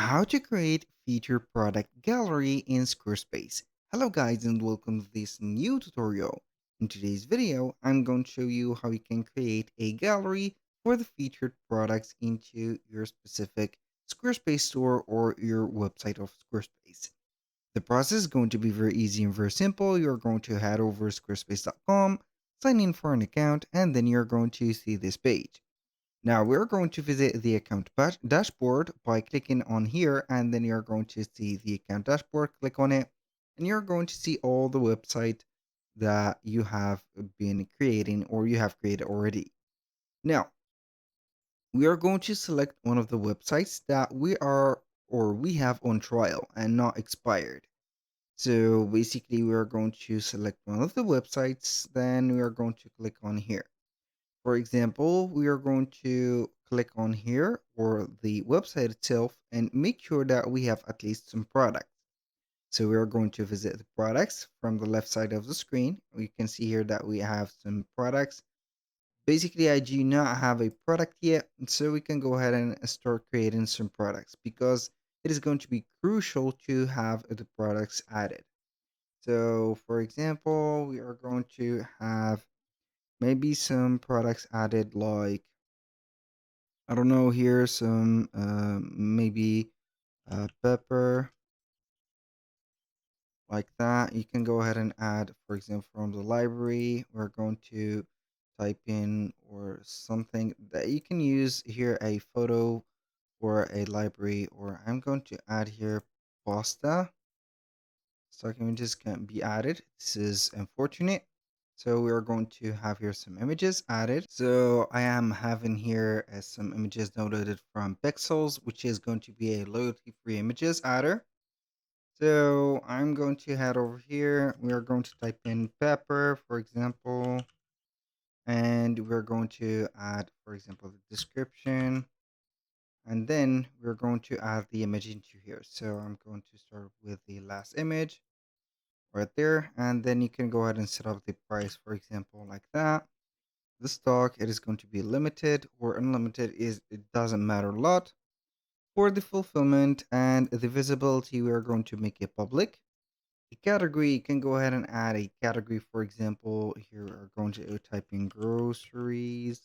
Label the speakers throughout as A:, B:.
A: How to create feature product gallery in Squarespace. Hello guys and welcome to this new tutorial. In today's video, I'm going to show you how you can create a gallery for the featured products into your specific Squarespace store or your website of Squarespace. The process is going to be very easy and very simple. You're going to head over to squarespace.com, sign in for an account, and then you're going to see this page. Now we're going to visit the account dashboard by clicking on here, and then you're going to see the account dashboard. Click on it, and you're going to see all the website that you have been creating or you have created already. Now we are going to select one of the websites that we have on trial and not expired. So basically, we are going to select one of the websites. Then we are going to click on here. For example, we are going to click on here or the website itself and make sure that we have at least some products. So we are going to visit the products from the left side of the screen. We can see here that we have some products. Basically, I do not have a product yet, so we can go ahead and start creating some products because it is going to be crucial to have the products added. So for example, we are going to have maybe some products added like I don't know here some maybe pepper like that. You can go ahead and add, for example, from the library. We're going to type in or something that you can use here a photo or a library, or I'm going to add here pasta. Stock images can be added. This is unfortunate. So we are going to have here some images added. So I am having here some images downloaded from Pixels, which is going to be a loyalty-free images adder. So I'm going to head over here. We are going to type in pepper, for example, and we're going to add, for example, the description. And then we're going to add the image into here. So I'm going to start with the last image right there, and then you can go ahead and set up the price, for example, like that. The stock, it is going to be limited or unlimited, is it doesn't matter a lot. For the fulfillment and the visibility, we are going to make it public. The category, you can go ahead and add a category. For example, here we're going to type in groceries.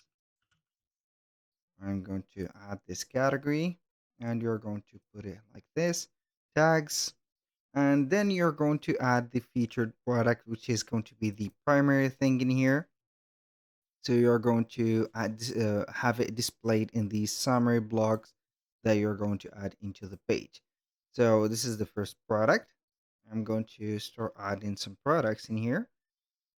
A: I'm going to add this category, and you're going to put it like this. Tags, and then you're going to add the featured product, which is going to be the primary thing in here. So you're going to have it displayed in these summary blocks that you're going to add into the page. So this is the first product. I'm going to start adding some products in here.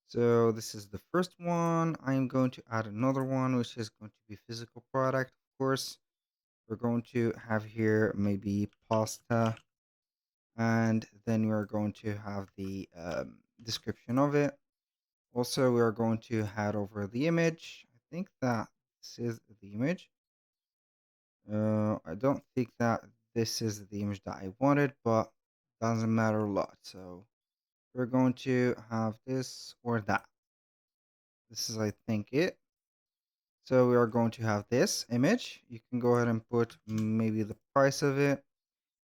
A: So this is the first one. I'm going to add another one, which is going to be physical product. Of course, we're going to have here maybe pasta, and then we're going to have the description of it. Also, we are going to head over the image. I think that this is the image. I don't think that this is the image that I wanted, but doesn't matter a lot. So we're going to have this or that. This is, I think, it. So we are going to have this image. You can go ahead and put maybe the price of it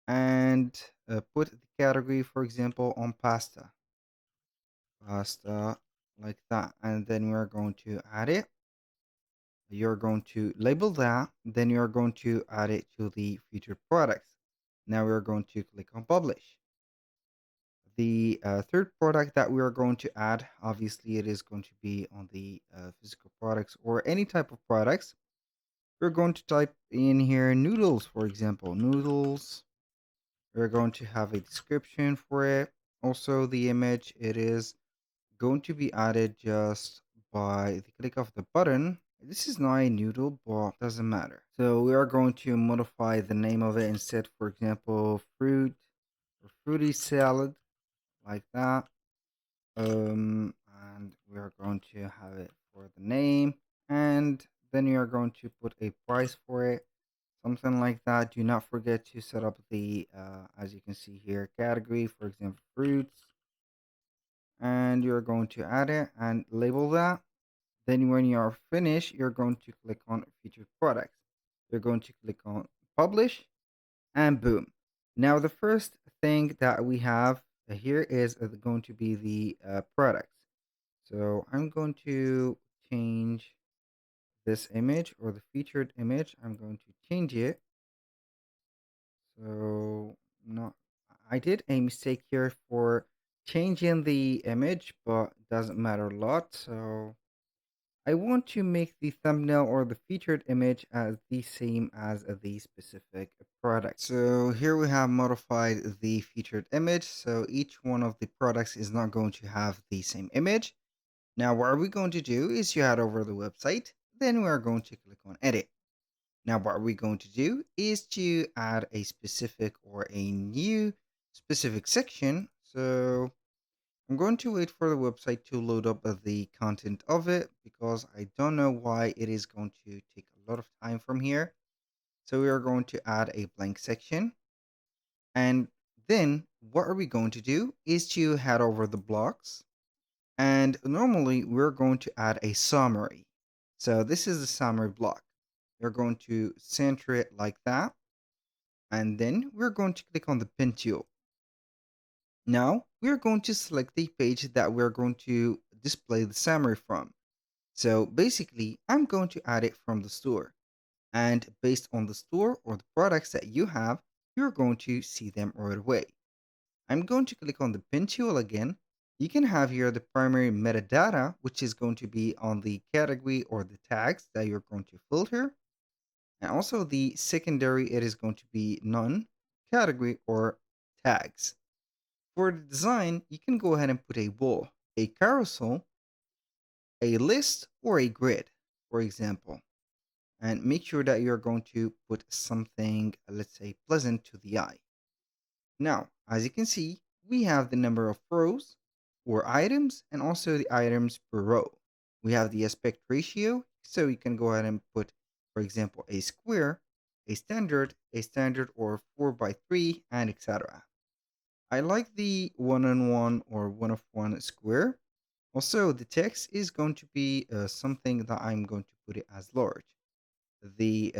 A: and put the category, for example, on pasta. Pasta like that. And then we're going to add it. You're going to label that, then you're going to add it to the featured products. Now we're going to click on publish. The third product that we are going to add, obviously it is going to be on the physical products or any type of products. We're going to type in here noodles, for example, noodles. We're going to have a description for it. Also the image, it is going to be added just by the click of the button. This is not a noodle, but doesn't matter. So we are going to modify the name of it instead, for example, fruit or fruity salad, like that. And we are going to have it for the name, and then you are going to put a price for it, something like that. Do not forget to set up the, as you can see here, category, for example, fruits, and you're going to add it and label that. Then when you are finished, you're going to click on featured products. You're going to click on publish, and boom. Now, the first thing that we have here is going to be the products. So I'm going to change this image or the featured image. I'm going to change it. So not, I did a mistake here for changing the image, but doesn't matter a lot. So I want to make the thumbnail or the featured image as the same as the specific product. So here we have modified the featured image. So each one of the products is not going to have the same image. Now, what are we going to do is you head over the website, then we are going to click on edit. Now, what we're going to do is to add a specific or a new specific section. So I'm going to wait for the website to load up the content of it because I don't know why it is going to take a lot of time from here. So we are going to add a blank section. And then what are we going to do is to head over the blocks. And normally we're going to add a summary. So this is the summary block. We're going to center it like that. And then we're going to click on the pen tool. Now we're going to select the page that we're going to display the summary from. So basically, I'm going to add it from the store. And based on the store or the products that you have, you're going to see them right away. I'm going to click on the pen tool again. You can have here the primary metadata, which is going to be on the category or the tags that you're going to filter. And also the secondary, it is going to be none, category, or tags. For the design, you can go ahead and put a wall, a carousel, a list, or a grid, for example. And make sure that you're going to put something, let's say, pleasant to the eye. Now, as you can see, we have the number of rows or items and also the items per row. We have the aspect ratio, so you can go ahead and put, for example, a square, a standard or 4 by 3, and etc. I like the one-on-one or one-of-one square. Also, the text is going to be something that I'm going to put it as large. The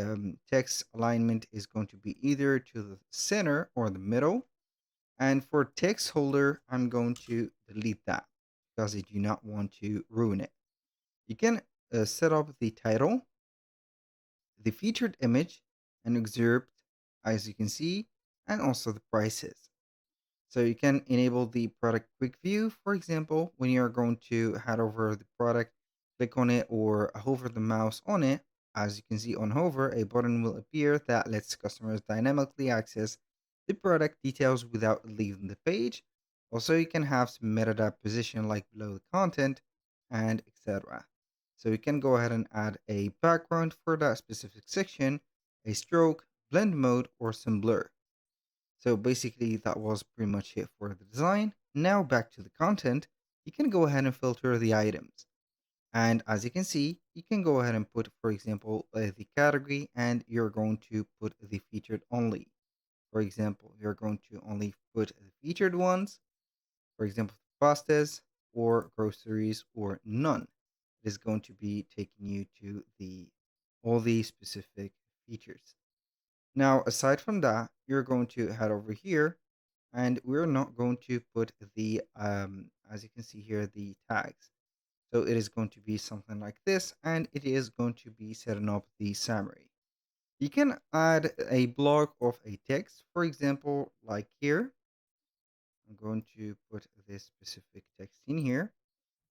A: text alignment is going to be either to the center or the middle. And for text holder, I'm going to delete that because I do not want to ruin it. You can set up the title, the featured image, and excerpt, as you can see, and also the prices. So you can enable the product quick view. For example, when you're going to head over the product, click on it or hover the mouse on it. As you can see on hover, a button will appear that lets customers dynamically access the product details without leaving the page. Also, you can have some metadata position like below the content and etc. So you can go ahead and add a background for that specific section, a stroke, blend mode, or some blur. So basically that was pretty much it for the design. Now back to the content, you can go ahead and filter the items. And as you can see, you can go ahead and put, for example, the category and you're going to put the featured only. For example, you're going to only put the featured ones, for example, pastas or groceries or none. It is going to be taking you to the all the specific features. Now, aside from that, you're going to head over here and we're not going to put the, as you can see here, the tags. So it is going to be something like this and it is going to be setting up the summary. You can add a block of a text, for example, like here. I'm going to put this specific text in here.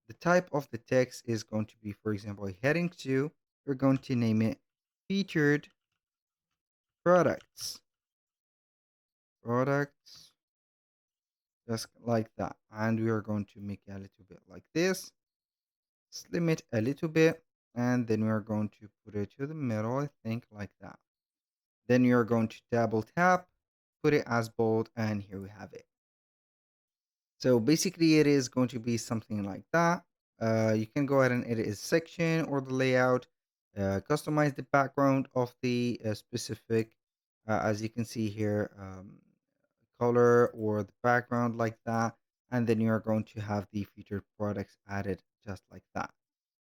A: The type of the text is going to be, for example, a heading 2. We're going to name it featured products. Products, just like that. And we are going to make it a little bit like this. Slim it a little bit. And then we are going to put it to the middle, I think, like that. Then you are going to double tap, put it as bold, and here we have it. So basically, it is going to be something like that. You can go ahead and edit a section or the layout, customize the background of the specific, as you can see here, color or the background like that. And then you are going to have the featured products added just like that.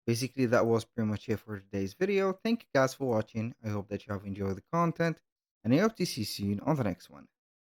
A: Basically, that was pretty much it for today's video. Thank you guys for watching. I hope that you have enjoyed the content. and I hope to see you soon on the next one.